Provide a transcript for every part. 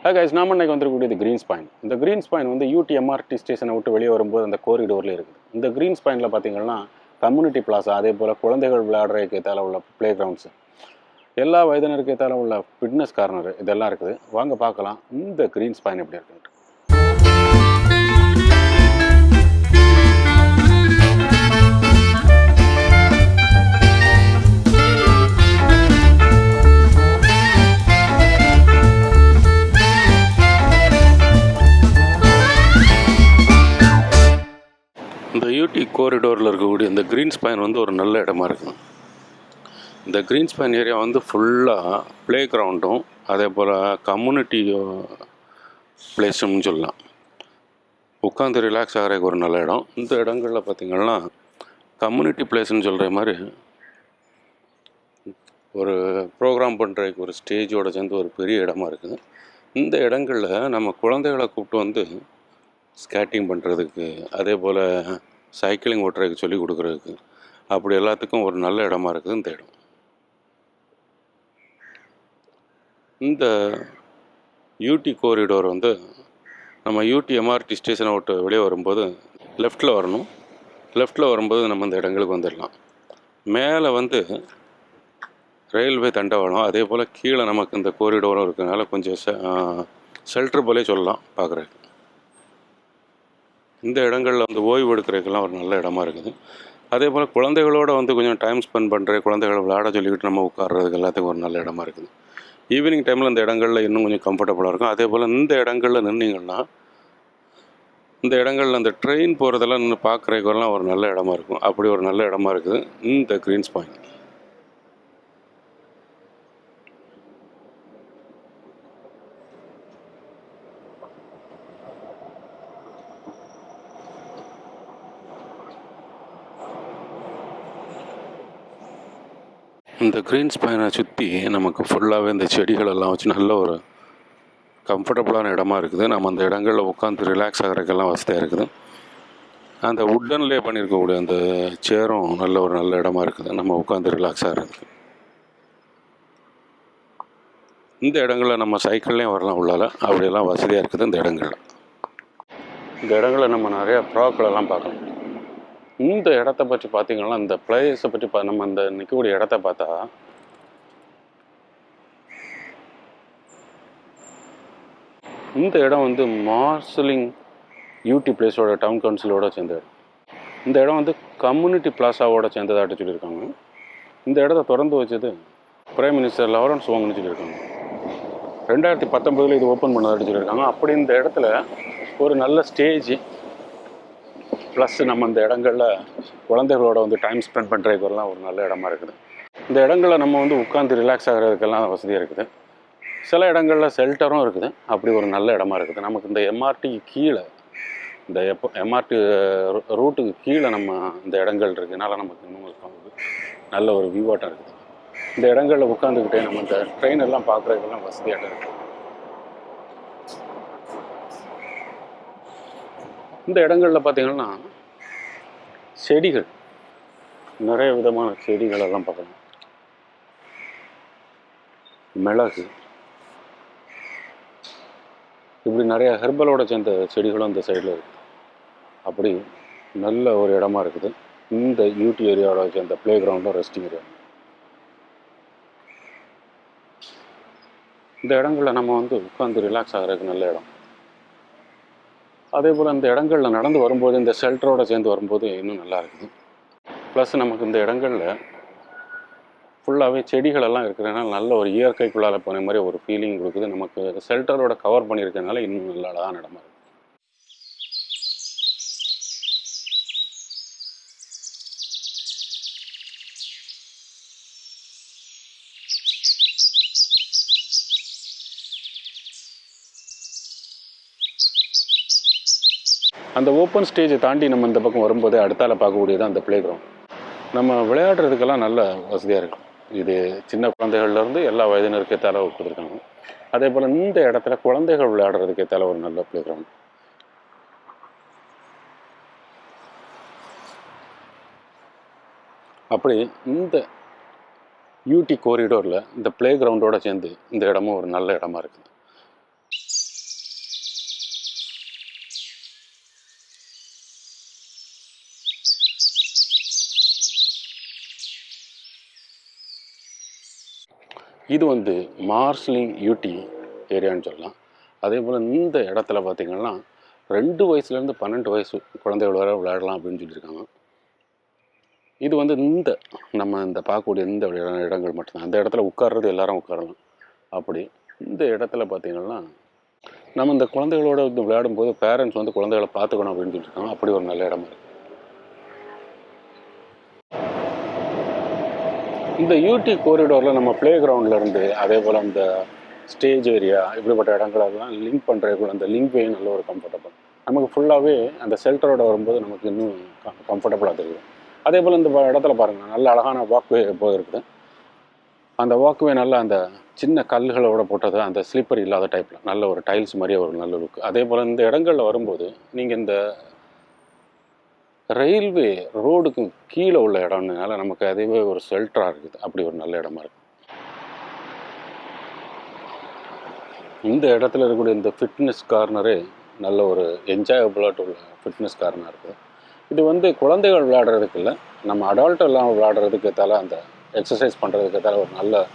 Hi guys, நாம இன்னைக்கு வந்துருக்கக்கூடியது green spine. இந்த கிரீன் ஸ்பைன் வந்து UTMRT ஸ்டேஷனை விட்டு வெளியே வரும்போது அந்த கோரிடோரில் இருக்குது. இந்த கிரீன் ஸ்பைனில் பார்த்தீங்கன்னா கம்யூனிட்டி பிளாஸா, அதே போல் குழந்தைகள் விளையாடுறதுக்கு ஏற்றால உள்ள ப்ளே கிரவுண்ட்ஸு, எல்லா வயதினருக்கு ஏற்றால உள்ள ஃபிட்னஸ் கார்னர் இதெல்லாம் இருக்குது. வாங்க பார்க்கலாம் இந்த கிரீன் ஸ்பைன் எப்படி இருக்குன்ட்டு. இந்த UT கோரிடோரில் இருக்கக்கூடிய இந்த கிரீன் ஸ்பைன் வந்து ஒரு நல்ல இடமா இருக்குது. இந்த கிரீன் ஸ்பைன் ஏரியா வந்து ஃபுல்லாக ப்ளே கிரவுண்டும் அதே போல் கம்யூனிட்டி பிளேஸுன்னு சொல்லலாம். உட்காந்து ரிலாக்ஸ் ஆகிறதுக்கு ஒரு நல்ல இடம். இந்த இடங்களில் பார்த்திங்கன்னா கம்யூனிட்டி பிளேஸ்ன்னு சொல்கிற மாதிரி ஒரு ப்ரோக்ராம் பண்ணுறதுக்கு ஒரு ஸ்டேஜோடு சேர்ந்து ஒரு பெரிய இடமா இருக்குது. இந்த இடங்களில் நம்ம குழந்தைகளை கூப்பிட்டு வந்து ஸ்கேட்டிங் பண்ணுறதுக்கு, அதே போல் சைக்கிளிங் ஓட்டுறதுக்கு சொல்லி கொடுக்குறதுக்கு, அப்படி எல்லாத்துக்கும் ஒரு நல்ல இடமா இருக்குது இந்த இடம். இந்த UT கோரிடோர் வந்து நம்ம UTMRT ஸ்டேஷனை விட்டு வெளியே வரும்போது லெஃப்டில் வரணும். லெஃப்டில் வரும்போது நம்ம இந்த இடங்களுக்கு வந்துடலாம். மேலே வந்து ரயில்வே தண்டவாளம், அதே போல் கீழே நமக்கு இந்த கோரிடோரும் இருக்கிறதுனால கொஞ்சம் ஷெல்டர் போலே சொல்லலாம் பார்க்குறதுக்கு. இந்த இடங்களில் வந்து ஓய்வு எடுக்கிறதுக்கெல்லாம் ஒரு நல்ல இடமா இருக்குது. அதே போல் குழந்தைகளோடு வந்து கொஞ்சம் டைம் ஸ்பெண்ட் பண்ணுற, குழந்தைகளை விளையாட சொல்லிக்கிட்டு நம்ம உட்கார்றதுக்கு எல்லாத்துக்கும் ஒரு நல்ல இடமா இருக்குது. ஈவினிங் டைமில் இந்த இடங்களில் இன்னும் கொஞ்சம் கம்ஃபர்டபுளாக இருக்கும். அதே போல் இந்த இடங்களில் நின்னீங்கன்னா இந்த இடங்களில் அந்த ட்ரெயின் போகிறதெல்லாம் நின்று பார்க்குறதுக்கெல்லாம் ஒரு நல்ல இடமா இருக்கும். அப்படி ஒரு நல்ல இடமா இருக்குது இந்த கிரீன் ஸ்பைன். இந்த கிரீன் ஸ்பைனை சுற்றி நமக்கு ஃபுல்லாகவே இந்த செடிகளெல்லாம் வச்சு நல்ல ஒரு கம்ஃபர்டபுளான இடமா இருக்குது. நம்ம அந்த இடங்களில் உட்காந்து ரிலாக்ஸ் ஆகிறதுக்கெல்லாம் வசதியாக இருக்குது. அந்த வுட்டன்லேயே பண்ணியிருக்கக்கூடிய அந்த சேரும் நல்ல இடமா இருக்குது நம்ம உட்காந்து ரிலாக்ஸ் ஆகிறதுக்கு. இந்த இடங்களில் நம்ம சைக்கிள்லேயும் வரலாம் உள்ளால், அப்படியெல்லாம் வசதியாக இருக்குது இந்த இடங்களில். இந்த இடங்களில் நம்ம நிறையா ப்ராக்களெல்லாம் பார்க்கலாம். இந்த இடத்த பற்றி பார்த்திங்கன்னா, இந்த பிளேஸை பற்றி நம்ம இந்த நிற்கக்கூடிய இடத்த பார்த்தா இந்த இடம் வந்து மார்சிலிங் UT பிளேஸோட டவுன் கவுன்சிலோட சேர்ந்த இடம். இந்த இடம் வந்து கம்யூனிட்டி பிளாஸாவோட சேர்ந்ததாட்டு சொல்லியிருக்காங்க. இந்த இடத்த திறந்து வச்சது பிரைம் மினிஸ்டர் லாரன்ஸ் வாங்னு சொல்லியிருக்காங்க. 2019 இது ஓப்பன் பண்ணதாட்டு சொல்லியிருக்காங்க. அப்படி இந்த இடத்துல ஒரு நல்ல ஸ்டேஜ் ப்ளஸ் நம்ம இந்த இடங்களில் குழந்தைகளோட வந்து டைம் ஸ்பெண்ட் பண்ணுறதுக்கெல்லாம் ஒரு நல்ல இடமா இருக்குது. இந்த இடங்களில் நம்ம வந்து உட்காந்து ரிலாக்ஸ் ஆகிறதுக்கெல்லாம் வசதியாக இருக்குது. சில இடங்களில் ஷெல்டரும் இருக்குது. அப்படி ஒரு நல்ல இடமா இருக்குது. நமக்கு இந்த MRT கீழே, இந்த MRT ரூட்டுக்கு கீழே நம்ம இந்த இடங்கள் இருக்குதுனால நமக்கு இன்னும் நல்ல ஒரு வியூவாட்டம் இருக்குது. இந்த இடங்களில் உட்காந்துக்கிட்டே நம்ம இந்த ட்ரெயின் எல்லாம் பார்க்குறதுக்கெல்லாம் வசதியாக இருக்குது. இந்த இடங்களில் பார்த்திங்கன்னா செடிகள், நிறைய விதமான செடிகள் எல்லாம் பார்க்கலாம். மிளகு, இப்படி நிறைய ஹெர்பலோட சேர்ந்த செடிகளும் இந்த சைடில் இருக்குது. அப்படி நல்ல ஒரு இடமா இருக்குது இந்த UT ஏரியாவோட சேர்ந்த ப்ளே கிரவுண்டும் ரெஸ்டிங் ஏரியா. இந்த இடங்களில் நம்ம வந்து உட்காந்து ரிலாக்ஸ் ஆகிறதுக்கு நல்ல இடம். அதே போல் இந்த இடங்களில் நடந்து வரும்போது, இந்த ஷெல்டரோடு சேர்ந்து வரும்போது இன்னும் நல்லா இருக்குது. ப்ளஸ் நமக்கு இந்த இடங்களில் ஃபுல்லாகவே செடிகளெல்லாம் இருக்கிறதுனால நல்ல ஒரு இயற்கைக்குள்ளால் போன மாதிரி ஒரு ஃபீலிங் கொடுக்குது. நமக்கு ஷெல்டரோட கவர் பண்ணியிருக்கிறதுனால இன்னும் நல்ல அழகான இடமா இருக்குது. அந்த ஓப்பன் ஸ்டேஜை தாண்டி நம்ம இந்த பக்கம் வரும்போது அடுத்தால பார்க்கக்கூடியது அந்த ப்ளே கிரவுண்ட். நம்ம விளையாடுறதுக்கெல்லாம் நல்ல வசதியாக இருக்கும். இது சின்ன குழந்தைகள்லேருந்து எல்லா வயதினருக்கு ஏற்றால கொடுத்துருக்காங்க. அதே போல் இந்த இடத்துல குழந்தைகள் விளையாடுறதுக்கு ஏற்றால ஒரு நல்ல ப்ளே கிரவுண்ட். அப்படி இந்த UT கோரிடோரில் இந்த ப்ளே கிரவுண்டோடு சேர்ந்து இந்த இடமும் ஒரு நல்ல இடமா இருக்குது. இது வந்து மார்ஸ்லிங் யூடி ஏரியான்னு சொல்லலாம். அதே போல் இந்த இடத்துல பார்த்திங்கன்னா 2 வயசுலேருந்து 12 வயசு குழந்தைகள் வரை விளையாடலாம் அப்படின்னு சொல்லியிருக்காங்க. இது வந்து நம்ம இந்த பார்க்கக்கூடிய இந்த இடங்கள் மட்டும்தான். அந்த இடத்துல உட்கார்றது எல்லாரும் உட்காரலாம். அப்படி இந்த இடத்துல பார்த்திங்கன்னா நம்ம இந்த குழந்தைகளோட வந்து விளையாடும்போது பேரண்ட்ஸ் வந்து குழந்தைகளை பார்த்துக்கணும் அப்படின்னு சொல்லியிருக்காங்க. அப்படி ஒரு நல்ல இடமா இருக்குது. இந்த யூடி கோரிடோரில் நம்ம ப்ளே கிரவுண்ட்லேருந்து அதே போல் அந்த ஸ்டேஜ் ஏரியா இப்படிப்பட்ட இடங்களெல்லாம் லிங்க் பண்ணுறதுக்குள்ள அந்த லிங்க் வே நல்ல ஒரு கம்ஃபர்டபுள். நமக்கு ஃபுல்லாகவே அந்த ஷெல்டரோட வரும்போது நமக்கு இன்னும் கம்ஃபர்டபுளாக தெரியும். அதே போல் இந்த இடத்துல பாருங்கள், நல்ல அழகான வாக்வே போய் இருக்குது. அந்த வாக்வே நல்லா அந்த சின்ன கல்களோட போட்டது, அந்த ஸ்லிப்பர் இல்லாத டைப்பில் நல்ல ஒரு டைல்ஸ் மாதிரியே ஒரு நல்ல லுக். அதே போல் இந்த இடங்களில் வரும்போது நீங்கள் இந்த ரயில்வே ரோடுக்கு கீழே உள்ள இடம்னால நமக்கு அதுவே ஒரு ஷெல்டராக இருக்குது. அப்படி ஒரு நல்ல இடமா இருக்குது. இந்த இடத்துல இருக்கக்கூடிய இந்த ஃபிட்னஸ் கார்னரு நல்ல ஒரு என்ஜாயபுளாக உள்ள ஃபிட்னஸ் கார்னராக இருக்குது. இது வந்து குழந்தைகள் விளையாடுறதுக்கு இல்லை, நம்ம அடால்ட் எல்லாம் விளையாடுறதுக்கு ஏற்றால அந்த எக்ஸசைஸ் பண்ணுறதுக்கு ஏற்றால ஒரு நல்ல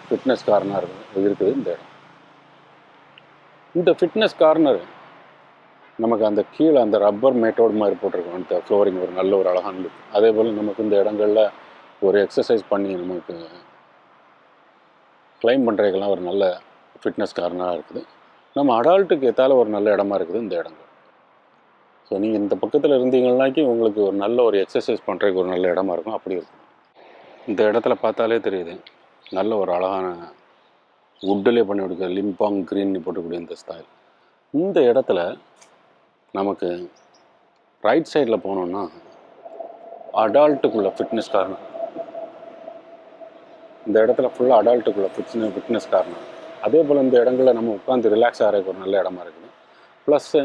ஃபிட்னஸ் கார்னர் இருக்குது இந்த இடம். இந்த ஃபிட்னஸ் கார்னர் நமக்கு அந்த கீழே அந்த ரப்பர் மேட்டோடு மாதிரி போட்டிருக்கோம். அந்த ஃப்ளோரிங் ஒரு நல்ல ஒரு அழகான லுக். அதே போல் நமக்கு இந்த இடங்களில் ஒரு எக்ஸசைஸ் பண்ணி நமக்கு கிளைம் பண்ணுறதுக்கெல்லாம் ஒரு நல்ல ஃபிட்னஸ் கார்னராக இருக்குது. நம்ம அடால்ட்டுக்கு ஏற்றால ஒரு நல்ல இடமா இருக்குது இந்த இடங்கள். ஸோ நீங்கள் இந்த பக்கத்தில் இருந்தீங்கன்னாக்கி உங்களுக்கு ஒரு நல்ல ஒரு எக்ஸசைஸ் பண்ணுறதுக்கு ஒரு நல்ல இடமா இருக்கும். அப்படி இருக்கும். இந்த இடத்துல பார்த்தாலே தெரியுது, நல்ல ஒரு அழகான வுட்டிலே பண்ணி கொடுக்க லிம்பாங் க்ரீன் போட்டக்கூடிய இந்த ஸ்டைல். இந்த இடத்துல நமக்கு ரைட் சைடில் போனோம்னா அடால்ட்டுக்குள்ள ஃபிட்னஸ் கார்னர். இந்த இடத்துல ஃபுல்லாக அடால்ட்டுக்குள்ள ஃபிட்னஸ் கார்னர். அதே போல் இந்த இடங்களில் நம்ம உட்காந்து ரிலாக்ஸ் ஆகிறதுக்கு ஒரு நல்ல இடமா இருக்குது. ப்ளஸ்ஸு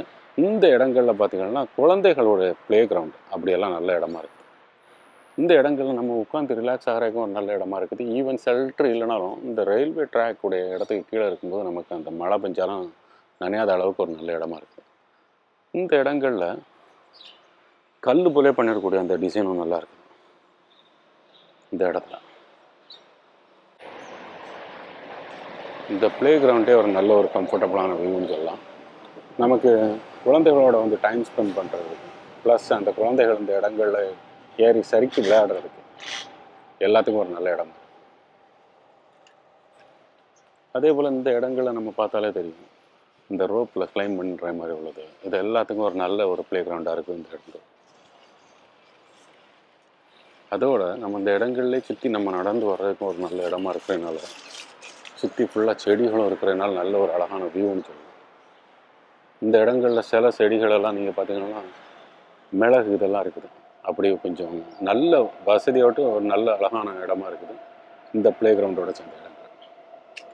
இந்த இடங்களில் பார்த்திங்கன்னா குழந்தைகளோட ப்ளே கிரவுண்டு அப்படியெல்லாம் நல்ல இடமா இருக்குது. இந்த இடங்களில் நம்ம உட்காந்து ரிலாக்ஸ் ஆகிறதுக்கும் ஒரு நல்ல இடமா இருக்குது. ஈவன் ஷெல்டர் இல்லைனாலும் இந்த ரயில்வே ட்ராக் உடைய இடத்துக்கு கீழே இருக்கும்போது நமக்கு அந்த மழை பெஞ்சாலும் நனையாத அளவுக்கு ஒரு நல்ல இடமா இருக்குது. இந்த இடங்களில் கல் போலே பண்ணிடக்கூடிய அந்த டிசைனும் நல்லா இருக்குது. இந்த இடத்துல இந்த ப்ளே கிரவுண்டே ஒரு நல்ல ஒரு கம்ஃபர்டபுளான வியூன்னு சொல்லலாம். நமக்கு குழந்தைகளோட வந்து டைம் ஸ்பெண்ட் பண்ணுறதுக்கு, ப்ளஸ் அந்த குழந்தைகள் இந்த இடங்களில் ஏறி சறுக்கி விளையாடுறதுக்கு எல்லாத்துக்கும் ஒரு நல்ல இடம். அதே போல் இந்த இடங்களில் நம்ம பார்த்தாலே தெரியும், இந்த ரோப்பில் கிளைம் பண்ணுற மாதிரி உள்ளது, இது எல்லாத்துக்கும் ஒரு நல்ல ஒரு ப்ளே கிரவுண்டாக இருக்குது இந்த இடத்துல. அதோட நம்ம இந்த இடங்கள்லேயே சுற்றி நம்ம நடந்து வர்றதுக்கும் ஒரு நல்ல இடமா இருக்கிறதுனால, சுற்றி ஃபுல்லாக செடிகளும் இருக்கிறதுனால நல்ல ஒரு அழகான வியூன்னு சொல்லலாம். இந்த இடங்களில் சில செடிகளெல்லாம் நீங்கள் பார்த்தீங்கன்னா மிளகு இதெல்லாம் இருக்குது. அப்படி கொஞ்சம் நல்ல வசதியோட்டு ஒரு நல்ல அழகான இடமா இருக்குது இந்த ப்ளே கிரவுண்டோட சேர்ந்த இடங்கள்.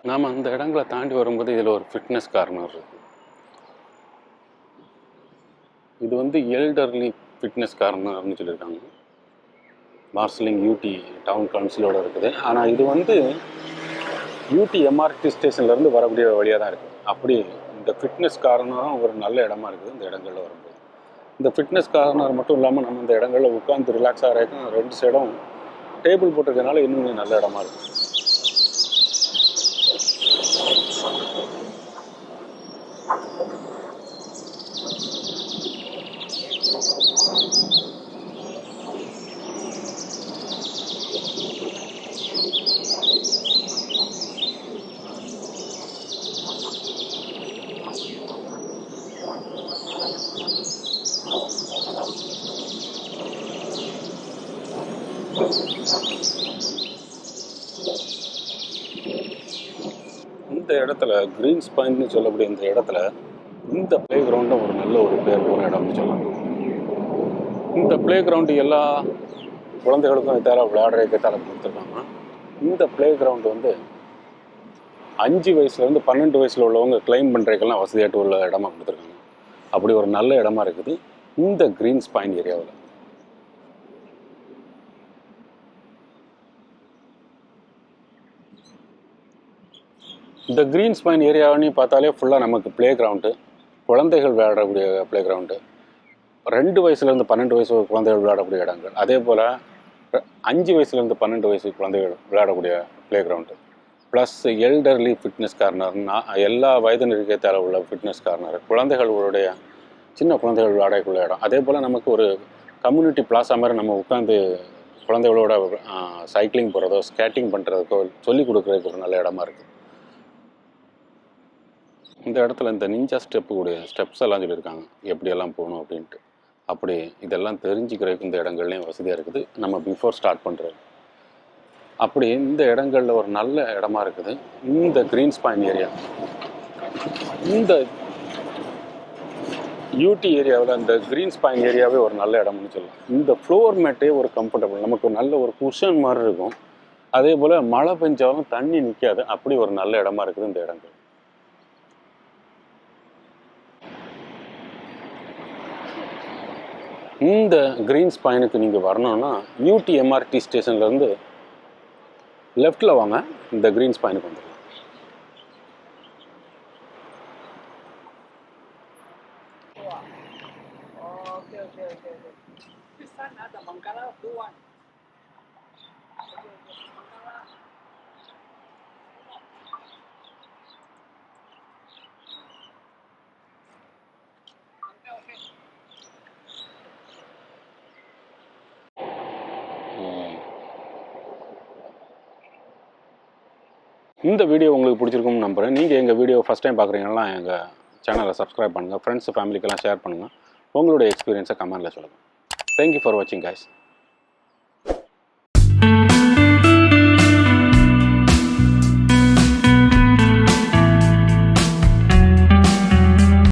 நாம் அந்த இடங்களை தாண்டி வரும்போது இதில் ஒரு ஃபிட்னஸ் கார்னர் இருக்குது. இது வந்து எல்டர்லி ஃபிட்னஸ் கார்னர்னு சொல்லியிருக்காங்க. மார்ஸ்லிங் யூடி டவுன் கவுன்சிலோடு இருக்குது. ஆனால் இது வந்து யூடி எம்ஆர்டி ஸ்டேஷன்லேருந்து வரக்கூடிய வழியாக தான் இருக்குது. அப்படி இந்த ஃபிட்னஸ் கார்னரும் ஒரு நல்ல இடமா இருக்குது இந்த இடங்களில் வரும்போது. இந்த ஃபிட்னஸ் கார்னர் மட்டும் இல்லாமல் நம்ம இந்த இடங்களில் உட்காந்து ரிலாக்ஸ் ஆகிறதுக்கும் 2 சைடும் டேபிள் போட்டிருக்கனால இன்னும் நல்ல இடமா இருக்குது. இந்த இடத்துல கிரீன் ஸ்பைன்னு சொல்லக்கூடிய இந்த இடத்துல இந்த ப்ளே கிரவுண்டும் ஒரு நல்ல ஒரு பேர் போன இடம்னு சொல்லலாம். இந்த ப்ளே கிரவுண்டு எல்லா குழந்தைகளுக்கும் எத்தால விளையாடுறதுக்கு எத்தால கொடுத்துருக்காங்க. இந்த ப்ளே கிரவுண்டு வந்து 5 வயசுலேருந்து 12 வயசில் உள்ளவங்க கிளைம் பண்ணுறதுக்கெல்லாம் வசதியாட்டு உள்ள இடமா கொடுத்துருக்காங்க. அப்படி ஒரு நல்ல இடமா இருக்குது இந்த கிரீன் ஸ்பைன் ஏரியாவில். இந்த கிரீன் ஸ்பைன் ஏரியாவுன்னு பார்த்தாலே ஃபுல்லாக நமக்கு ப்ளே கிரவுண்டு, குழந்தைகள் விளையாடக்கூடிய ப்ளே கிரவுண்டு, 2 வயசுலேருந்து 12 வயசு குழந்தைகள் விளையாடக்கூடிய இடங்கள், அதே போல் 5 வயசுலேருந்து 12 வயசு குழந்தைகள் விளையாடக்கூடிய play ground, plus elderly fitness corner, எல்லா வயதினருக்கு ஏற்ற உள்ள ஃபிட்னஸ் கார்னர், குழந்தைகளுடைய சின்ன குழந்தைகள் விளையாடக்குள்ள இடம். அதே போல் நமக்கு ஒரு கம்யூனிட்டி பிளாஸா மாதிரி நம்ம உட்காந்து குழந்தைகளோட சைக்கிளிங் போகிறதோ ஸ்கேட்டிங் பண்ணுறதுக்கோ சொல்லிக் கொடுக்குறதுக்கு ஒரு நல்ல இடமா இருக்குது. இந்த இடத்துல இந்த நிஞ்சா ஸ்டெப்ஸ் எல்லாம் சொல்லியிருக்காங்க, எப்படியெல்லாம் போகணும் அப்படின்ட்டு. அப்படி இதெல்லாம் தெரிஞ்சுக்கிறதுக்கு இந்த இடங்கள்லையும் வசதியாக இருக்குது நம்ம பிஃபோர் ஸ்டார்ட் பண்ணுறது. அப்படி இந்த இடங்களில் ஒரு நல்ல இடமா இருக்குது இந்த க்ரீன் ஸ்பாயின் ஏரியா. இந்த யூடி ஏரியாவில் இந்த க்ரீன் ஸ்பாயின் ஏரியாவே ஒரு நல்ல இடம்னு சொல்லலாம். இந்த ஃப்ளோர் மேட்டே ஒரு கம்ஃபர்டபுள், நமக்கு ஒரு நல்ல ஒரு குஷன் மாதிரி இருக்கும். அதே போல் மழை பெஞ்சாலும் தண்ணி நிற்காது, அப்படி ஒரு நல்ல இடமா இருக்குது இந்த இடங்கள். இந்த க்ரீன் ஸ்பாயினுக்கு நீங்கள் வரணும்னா யூடி எம்ஆர்டி ஸ்டேஷன்லேருந்து லெஃப்டில் வாங்க, இந்த க்ரீன் ஸ்பாயினுக்கு வந்துடலாம். இந்த வீடியோ உங்களுக்கு பிடிச்சிருக்கும்னு நம்புகிறேன். நீங்கள் எங்கள் வீடியோ ஃபஸ்ட் டைம் பார்க்குறீங்கன்னா எங்கள் சேனலை சப்ஸ்கிரைப் பண்ணுங்கள், ஃப்ரெண்ட்ஸ் ஃபேமிலிக்கெல்லாம் ஷேர் பண்ணுங்கள், உங்களுடைய எக்ஸ்பீரியன்ஸை கமெண்ட்டில் சொல்லுங்கள். தேங்க்யூ ஃபார் வாட்சிங் கைஸ்.